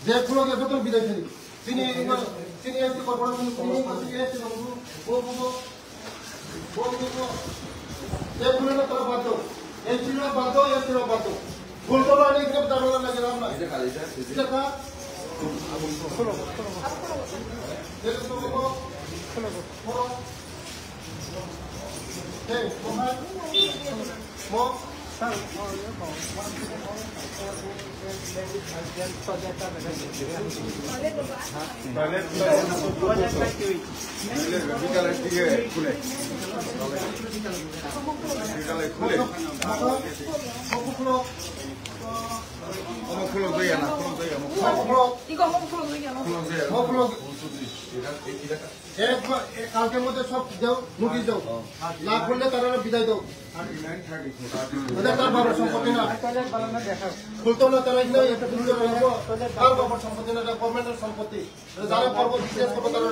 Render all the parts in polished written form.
যে খুলো গে বেতন বিদায় ফেলি তিনি এসে কর্পোরেশন তিনি এসে যে খুলে না তারা বাধ্য এই ছিল বাধ্য এর ছিল বাধ্য ভুল তো না নিয়ে দাঁড়ানো লাগে আমরা এটা কা খুলো Hey, Mo. কালকের মধ্যে সব দাও নোটিশ দাও না করলে তারা বিদায় দাও তার বাবার সম্পত্তি না খুলতো না তারা তার বাবার সম্পত্তি না এটা গভর্নমেন্টের সম্পত্তি যারা করব বিশেষ করবো তারা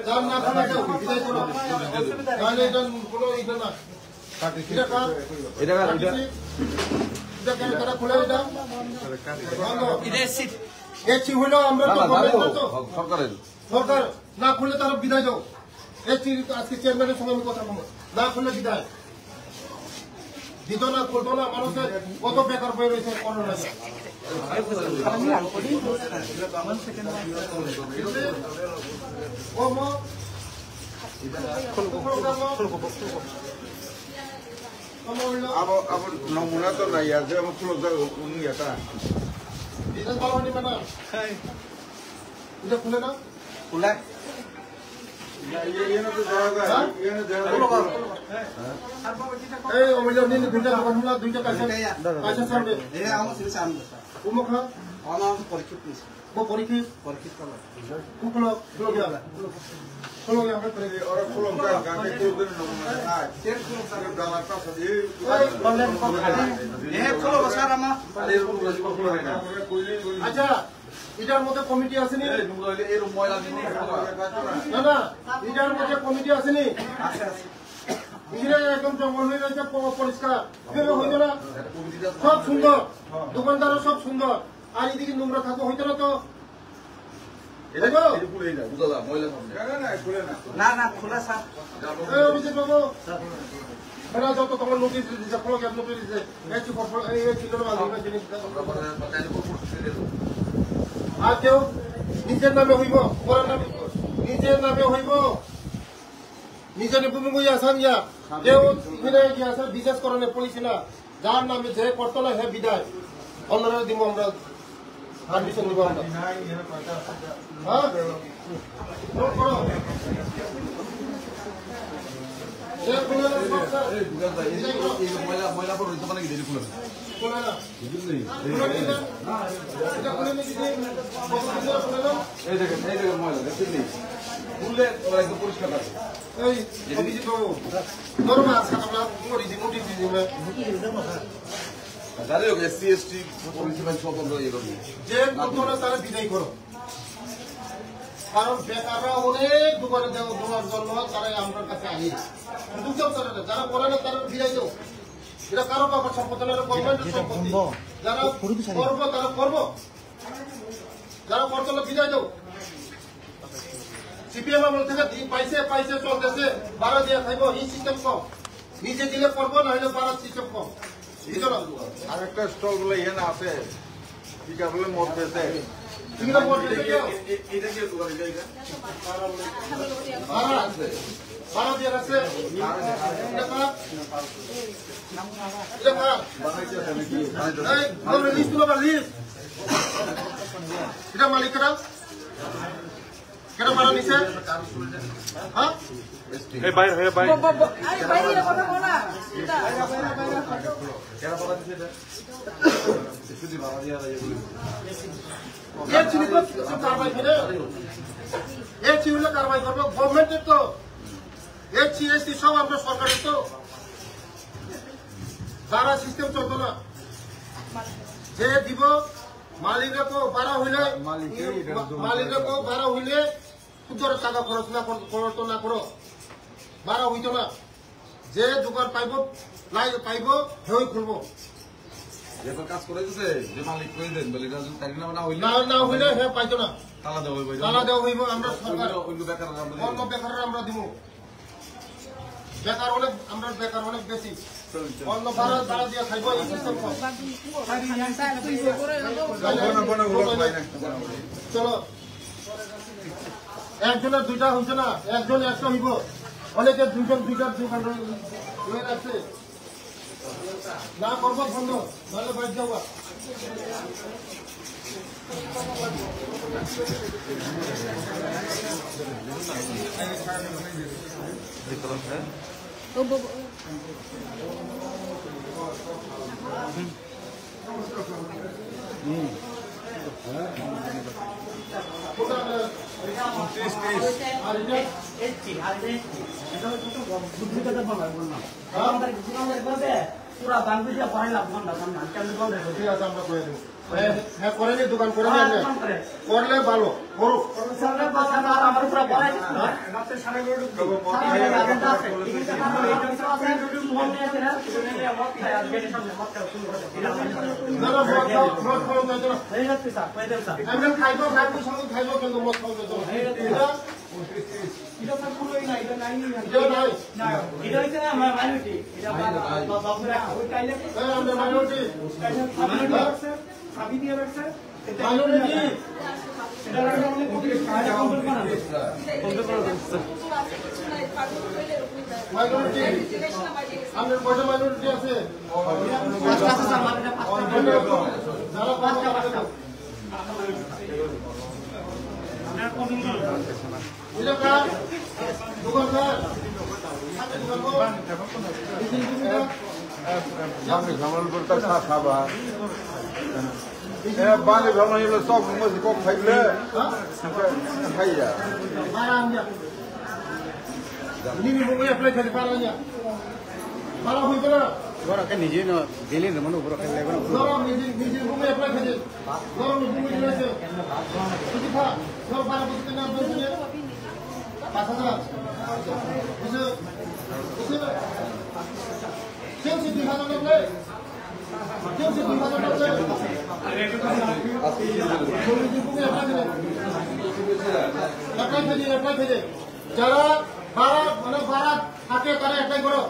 যার না খানা দাও বিদায় করো তাহলে এটা কোনো এটা না তারা খুলে এটা হইল আমরা সরকার না খুললে তারা বিদায় দাও আজকে চেয়ারম্যানের সঙ্গে আমি কথা বলবো না খুললে বিদায় দিত না খুলতো না মানুষের কত বেকার হয়ে রয়েছে নমুনা তো নাই আছে আমার এটা খুলে না খুলে এই অমিল দুইটা দোকান দুইটা পয়সা সামনে পরীক্ষিত আচ্ছা এটার মধ্যে কমিটি আসেনি না না এটার মধ্যে কমিটি আসেনি একদম জঙ্গল হয়ে রয়েছে পরিষ্কার হইত না সব সুন্দর দোকানদারও সব সুন্দর আর এদিকে নোংরা থাকবো হইতো না তো যত তোমার নোটিশ দিচ্ছে ফলো গ্যাপ নোটিশ দিচ্ছে আর কেউ নিজের নামে হইব নিজের নামে হইব নিজের ভূমি আসাম ইয়া কেউ বিশেষ করে পুলিশ না যার নামে যে করতো না হ্যাঁ বিদায় অন্যরা দিব আমরা পারমিশন দিব আমরা পরিষ্কার তারা বিদায় করো কারণ বেকাররা অনেক দোকানে দেওয়ার জন্য তারা আমার কাছে আনি যারা করে না তারা বিদায় দেও এটা কারো বাবার সম্পত্তি না গভর্নমেন্টের সম্পত্তি যারা করবো তারা করবো যারা করতো না বিদায় দেও সিপিএম আমল থেকে পাইছে চলতেছে বারো দিয়ে খাইব এই সিস্টেম কম নিজে দিলে করবো না হলে বাড়ার সিস্টেম কম আর একটা স্টল গুলো এখানে আছে টিকা বলে মদ পেয়েছে এটা মালিকরা কেন মারা নিছে হ্যাঁ কারবাই করবো গভর্নমেন্টের তো এসি সব আমরা সরকারের তো তারা সিস্টেম চলতো না যে দিব মালিকরাও বাড়া হইলে সুন্দর টাকা খরচ না করতো না করো বাড়া হইতো না যে দোকান পাইব হেই খুলবো এবার কাজ করে দিছে যে মালিক কই দেন বলে এটা যদি তাই না হইলে না হইলে হ্যাঁ পাইতো না তালা দেওয়া হইব তালা দেওয়া হইব আমরা সরকার অন্য বেকার অন্য বেকারের আমরা দিব বেকার অনেক বেশি অন্য ভাড়া দিয়ে খাইব এই সিস্টেম চলো একজনের দুইটা হইছে না একজন একটা হইব অনেকে দুইটার দোকান রয়ে আছে না করবো বন্ধ তাহলে বাইর যাওয়া পুরা দান দিয়ে পড়াই লাভ না ঠিক আছে আমরা করে দেবো হ্যাঁ করে নি দোকান করে নি করলে ভালো করুক আমার পুরা পড়াই খাইব সঙ্গে খাইব কিন্তু মদ খাওয়া আমাদের কয়টা মাইনরিটি আছে বাঙালি ভ্রমণ হইলে সব কম খাইলে খাইয়া নিজে গেলে মনে উপর খাই লাগবে যারা ভাড়া থাকে তারা অ্যাপ্লাই করো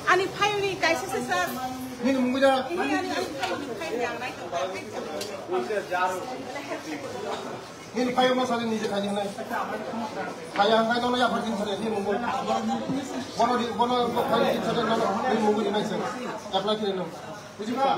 Ani payo ni kay sa sir. Ini mungkin Ini ani payo yang naik ini payo masalah ini je kaji nai. Payo angkai nono ya berjin sore ini mungkin. Bono payo ini sore nono ini mungkin ini sih. Apply kiri nono. Bujuk tak?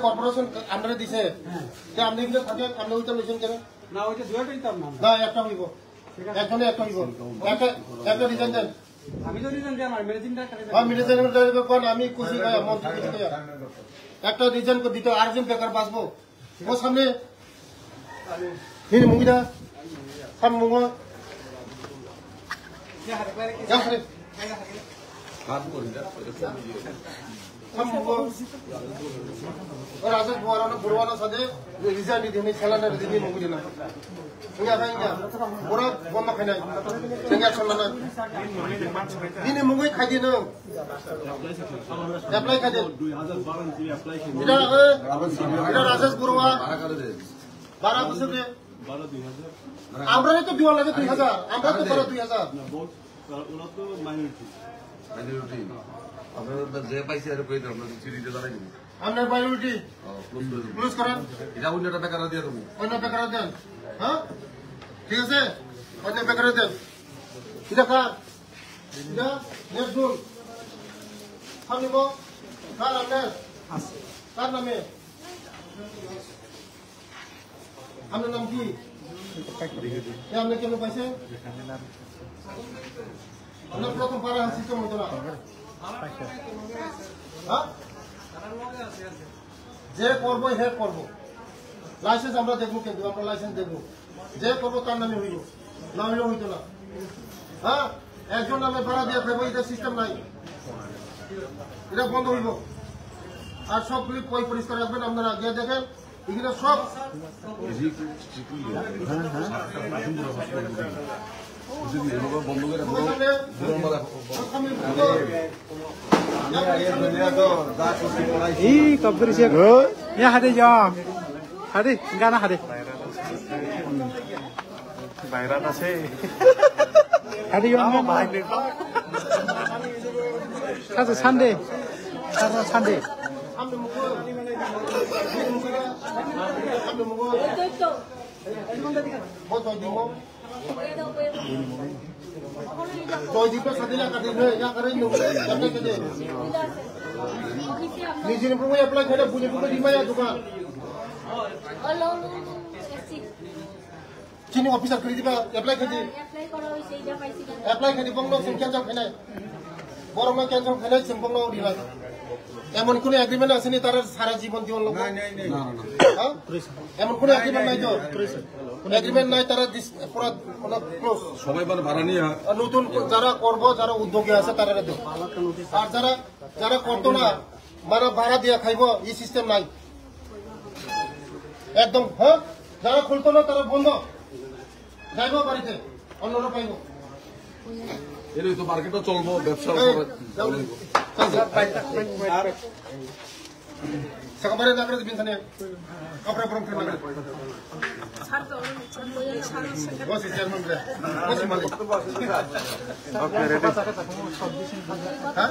Corporation আন্ডারে দিছে আপনি আপনি ওইটা লইছেন কেন না ওইটা দুইটাই তার নাম না একটা হইব একজনে একটা হইব একটা রিজাইন দেন আমি তো রিজন দিলাম আর মেডিসিনটা কোন আমি খুশি গায়া মন খুশি গায়া একটা রিজন কো দিতে আরজন বেকার বাঁচবো ও সামনে হিনি মুগিদা সাম মুগো যারে হাত করি না সাম মুগো और आज बुरवाना सादे रिजाइन दिने खेलाना दिने मुगि ना उया खाइया बुरा बम्मा खाइना सेंगा छलना दिने मुगि खाइदि न एप्लाई खाइदि 2012 তে অ্যাপ্লাই ছিল এটা রাজেশ বুরवा 12 বছর রে 12 2000 আমরা তো দিওয়া লাগে 2000 আমরা তো বড় 2000 না বহুত ওরা তো মাইনরিটি আপনারা যে পাইছে আর কই আমরা চিঠিতে জানাই দেব আপনার মাইনরিটি ক্লোজ করেন এটা অন্যটা বেকার দিয়ে দেব অন্য বেকার দেন হ্যাঁ ঠিক আছে অন্য বেকার দেন এটা কার এটা নেক্সট রুল সামনে কার নামে আপনার নাম কি আপনি কেন পাইছেন আপনার প্রথম পাড়া সিস্টেম হইতো না যে করবো হে করবো লাইসেন্স আমরা দেখবো কিন্তু আমরা লাইসেন্স দেখবো যে করবো তার নামে হইব না হইলে হইতো না হ্যাঁ একজন নামে ভাড়া দিয়ে খাইবো এটা সিস্টেম নাই এটা বন্ধ হইব আর সবগুলি পরিষ্কার রাখবেন আপনারা গিয়ে দেখেন এগুলো সব কবর সে ইয়া হাদে যা হাদে গানা হাদে বাইরাত আছে হাদে ইয়া কাজ সানডে আপনি মুখ জয়দীপের সাথে নিজের প্রমে অ্যাপ্লাই করে বুঝে বুঝে দিমায়া দোকান চিনি অফিসার করে দিবা অ্যাপ্লাই করে অ্যাপ্লাই করে বংলো ক্যান্সেল খাই বরং ক্যান্সেল খাই বংলো দিলা এমন কোন এগ্রিমেন্ট আছে নি তার সারা জীবন জীবন লোক এমন কোন এগ্রিমেন্ট নাই তো এগ্রিমেন্ট নাই তারা পুরো ক্লোজ সবাই ভাড়া নিয়ে নতুন যারা করব যারা উদ্যোগে আছে তারা দেব আর যারা করতো না মানে ভাড়া দিয়ে খাইব এই সিস্টেম নাই একদম হ্যাঁ যারা খুলতো না তারা বন্ধ যাইব বাড়িতে অন্যরা পাইব এর তো মার্কেটও চলবো ব্যবসা সকালে না করে দিবেন কাপড় পরম করে না বস চেয়ারম্যান রে বস মালিক ওকে রেডি হ্যাঁ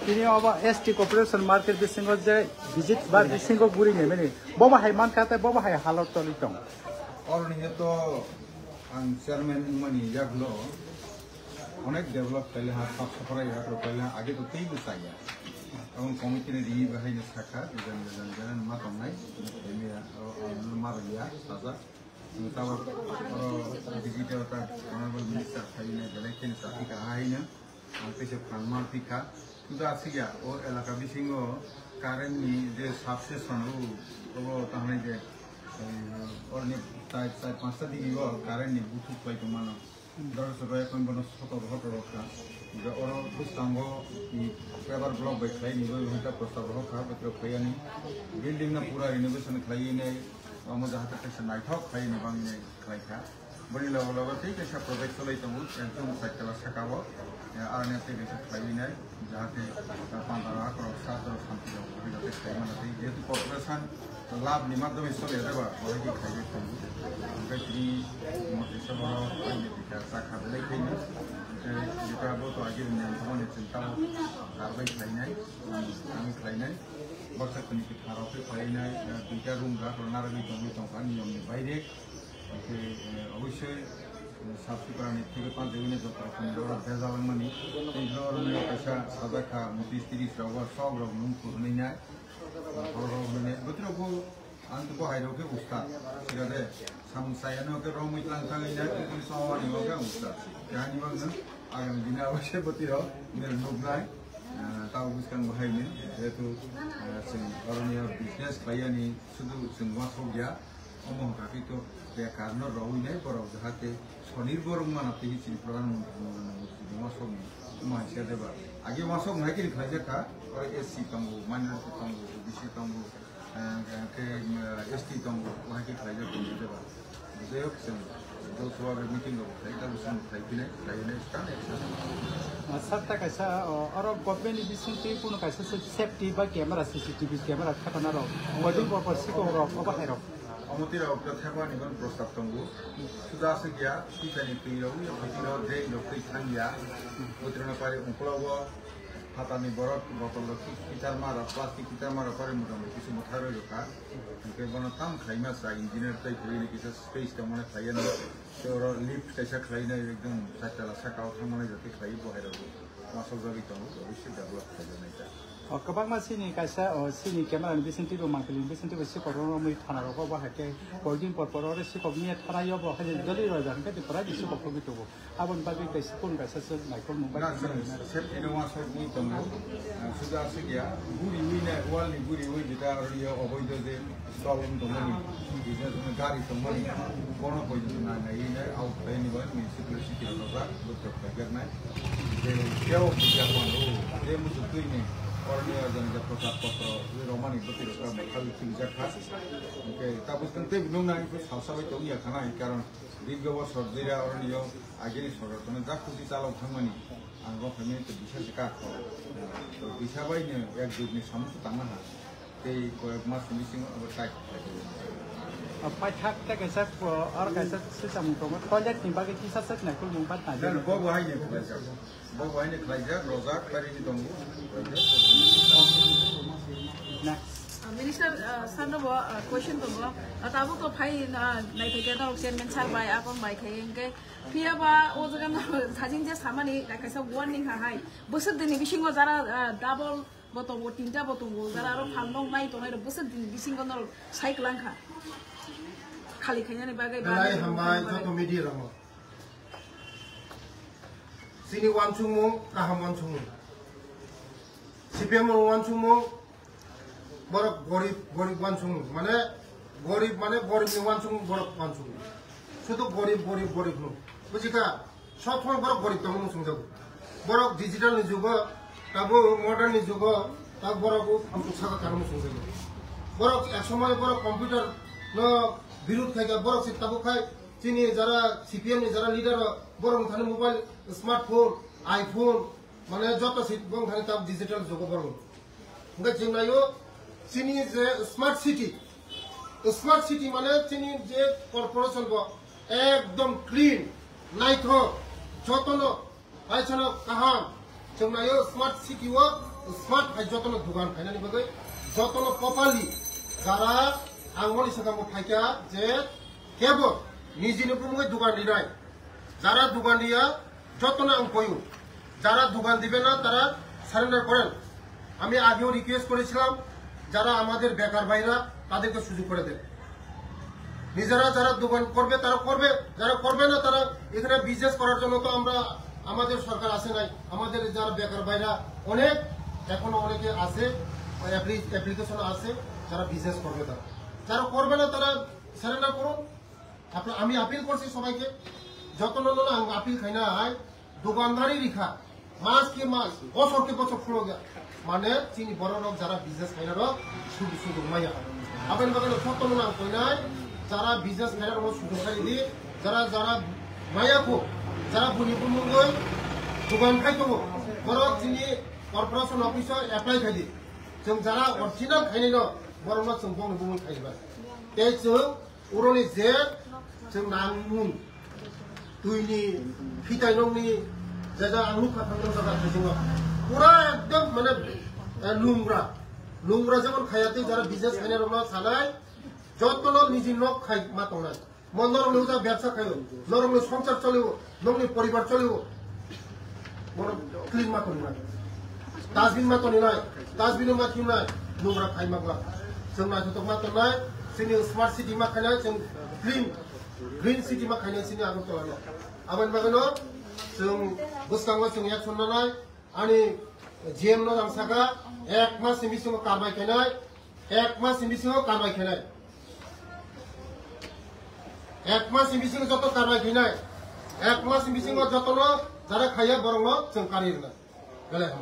তিনি अब एसटी कर्पोरेशन मार्केट बिसिंग जे विजिट बा बिसिंग गुरी ने मेने बबा हाय मान काते बबा हाय हालत तलि दं অরণিয়ে তো চেয়ারম্যান মানে ইয়াগুলো অনেক ডেভেলপ করলে সাফ সাফাই করলে আগে তো তেই চাইয়া এবং কমিটির ই বাহিনী শাখা মা দंनाय মারিয়া সাজা তারপর ডিজিটাল অনারেবল মিনিস্টার থাইনে বেলেকেন সাথিকা আইনা পেছে ফানমার পিকা কিন্তু আছে গিয়া ও এলাকা বিসিঙ্গ কারেন্টনি যে সাবস্টেশন ও তাহলে যে অনেক 4-5টা দিকে কারেন্টনি বুথুক পাইতো মানো দর্শক এখন বন শত রক্ষা ওর বুস্তাঙ্গ পেপার ব্লক বাই খাই নিব ঘন্টা প্রস্তাব রক্ষা বেত্র খাইয়ানি বিল্ডিং না পুরা রিনোভেশন খাইনে ଆମ ଯାହା ସେ ନାଇଠକ ଖାଇ ନେବାଙ୍ଗେ ଖାଇଖା ବଢ଼ି ଲଗ ଠିକ୍ ସେ ପ୍ରୋଜେକ୍ଟ ଚଲାଇଥାଉ ଏକଦମ ସାଇକେଲ শেখাব আর নেতে বেশি খাইবি নাই যাহাতে পাঁচ সাতর শান্তি যাতে খাই মানে যেহেতু কর্পোরেশন লাভনি মাধ্যমে চলে দেবা বড়কি খাইবে খাইবি ओमफ्राय তিনি মতে সব খাইবে টিকা চা খাবলে খাইনি যেটা বলতো আগে নিয়ন্ত্রণে চিন্তাও কারবাই খাইনাই আমি খাইনাই বর্ষাকনি খারাপে খাইনাই দুইটা রুম রাখনারবি দংকা নিয়মনি বাইরে অবশ্যই সাফ সুতরাং থেকে 5 দিনে যত রকম ভেজাল মানি এই ধরনের পয়সা সাজাখা 30 রাওয়া সব রকম করনি নাই মানে বত্রকো আন্তকো হাইরোকে উস্তাদ সেটাতে সামসায়ানোকে রমিতলাং থাঙ্গাইনা কিন্তু সওয়ানিওকে উস্তাদ জানি বাংনা আগামী দিনে অবশ্যই বতিরাও নির্ণয় তাও বুঝকান বাহাইনে যেহেতু অরণ্য বিজনেস খাইয়ানি শুধু जों গিয়া অমহ কাকিত কারণ রউইনাই বড় যাহাতে স্বনির্ভর মানাতে হিসি প্রধানমন্ত্রী মাসক মাইসা দেবা আগে মাসক নাইকিনি খাইজাকা এসসি তঙ্গু মাইনরিটি তঙ্গু বিসি তঙ্গু एसटी तंगु वहां खाइजा देवा जे जों जसवा मिटिंग खाइदा बुसन खाइबिने खाइने स्टार्ट सातटा कैसा और गभर्नमेंट बिसिं ते कोनो कैसा सेफ्टी बा कैमरा सीसीटीवी कैमरा खाताना र वेडिंग पर्पस को र बाहाय र अमति राव थाबा निबन प्रस्ताव तंगु सुदा से गया टिकानि पेराव बिदिनो ड्रेन द फै थांगिया उत्रना पारे उंखलाव হাতানি বরফ বটল কিতার মারা প্লাস্টিক কিতার মারা পরে মোটামুটি কিছু মোটা রয়ে রোখা বনা তাম খাইমা চা ইঞ্জিনিয়ার তাই খাইনি কিছু স্পেসটা মানে খাইয়া না তো লিফট কাইসা খাইনা একদম চারটা সাকাও থামানে যাতে খাই বহাইরাবো মাসল যাবি তো অবশ্যই ডেভেলপ খাইবে না এটা गोबां मानसिनि कायसा सिनि केमेरानि बेसेनथिबो मांखिनि बेसेनथिबो सिकरनो मै थानारावबो बाहायके बर्डिं परपराव सिकबनि थानायाव बाहाय जलि रजान के दिफरा सिकबखौ बितबो आबन बागै कायसा कोन कायसा नायखौ नुबाय सेफ्टि नङा सरनि दङ सुदा सिगिया गुरि मिना वालनि गुरि वइ बिदा रियो अबैध जे स्टलम दङनि बिजनेस गारि दङनि कोनो बयद नायनायने आउटलाइननि बा मिउनिसिपल सिटी रजा बुद्धक फायगरनाय जे केव जापानो जे मुजुतुइनि Orangnya jangan proses potro, romani betul kan kalau tinggal khas, oke. Tapi tentu bingung nang itu sahaja itu ya karena karena di bawah sorderia orangnya agen sorder, tapi tak kusi calon thamani, angkau kami itu bisa sekat, bisa baiknya ya jadi sama tu tangan lah, tapi kalau mas missing overtake. Pai thak ta kaisa or kaisa system to toilet ni bagi kisah sat na kul mumpat na Dan bawa ini kerja, bawa ini kerja, rozak dari ini tunggu. Nah, Minister, sana bo question to bo. Tabu to phai nai theke da sen men char bai akon bai kheng ke. Pia ba o jaga na thajing je samani kaisa warning ha hai. Busuk dini bishingo jara double botol bo tinta botol bo jara aro phalong nai to nai busuk dini bishingo nol cycle kha. Khali khanya ni bagai ba. Lai hamai to media ramo. Sini wan chumo kaham wan chumo. CPM wan chumo বড় গরিব গরিব ওয়ানসুং মানে গরিব ni ওয়ানসুং বড় ওয়ানসুং শুধু গরিব গরিব গরিব নো বুঝিকা সব সময় বড় গরিব তো মন সুংজাবো বড় ডিজিটাল নি যুগ তাবো মডার্ন নি যুগ তা বড় কো আমকো সাকা কারণ সুংজাবো বড় এক সময় বড় কম্পিউটার ন বিরোধ খাইকা বড় সে তাবো খাই চিনি যারা সিপিএম নি যারা লিডার বড় থানে মোবাইল স্মার্টফোন আইফোন মানে যত সিট বং থানে তাব ডিজিটাল যুগ বড় nga jingnayo chini je smart city মানে chini je corporation bo ekdom clean naitho jotono aisana kaham jingnayo smart city wo smart hai jotono dugan khainani bagai jotono properly jara angmoni sagamo thaika je kebo nijini pumoi dugan dinai jara dugan dia jotono angkoyu jara dugan dibe na tara surrender করেন আমি আগেও request করেছিলাম যারা আমাদের বেকার ভাইরা তাদেরকে সুযোগ করে দেন নিজেরা যারা দোকান করবে তারা করবে যারা করবে না তারা এখানে বিজনেস করার জন্য তো আমরা আমাদের সরকার আসে নাই আমাদের যারা বেকার ভাইরা অনেক এখনো অনেকে আছে অ্যাপ্লিকেশন আছে যারা বিজনেস করবে তারা যারা করবে না তারা সারেন্ডার করুন আমি আপিল করছি সবাইকে যত না আপিল খাই না দোকানদারি রেখা মাস কে মাস বছর কে বছর ফুলো গেছে মানে চিনি বড় লোক যারা বিজনেস খাইনার শুধু শুধু মাইয়া আবেন বাগান সত্য না কইনাই যারা বিজনেস খাইনার সুযোগ খাই দি যারা যারা মাইয়াকো যারা বুনি বুমুগই দোকান খাইতো বড় চিনি কর্পোরেশন অফিসার এপ্লাই খাই দি जों যারা অরিজিনাল খাইনি ন বড় না जों বং বুমুই খাইবা এই जों उरनि जे जों नांमुं दुइनि फिथाइनंनि जायगा आंलु खाथांदों जागा जों পুরা একদম মানে লুংরা যেমন খাইয়াতে যারা বিজনেস খাইনার সালাই যতন নিজে নখ খাই মাতনাই মন নরমলে যা ব্যবসা খাইব নরমলে সংসার চলিব নরমলে পরিবার চলিব বড় ক্লিন মাতনি নাই ডাস্টবিন মাতনি নাই ডাস্টবিন মাতনি নাই লুংরা খাই মাগলা जों नायथ मातनाय जोंनि स्मार्ट सिटी मा खाइनाय जों ग्रीन सिटी मा खाइनाय जोंनि आगरतला आबान बागानो जों गोसकांगो जों एक्सन नाय आणि जीएम नो जांसाका एक मास सिमिसिङो कारबाय खेनाय एक मास सिमिसिङो कारबाय खेनाय एक मास सिमिसिङो जत कारबाय खेनाय एक मास सिमिसिङो जतनो जारा खाया बरंग जों कारिरना गले हम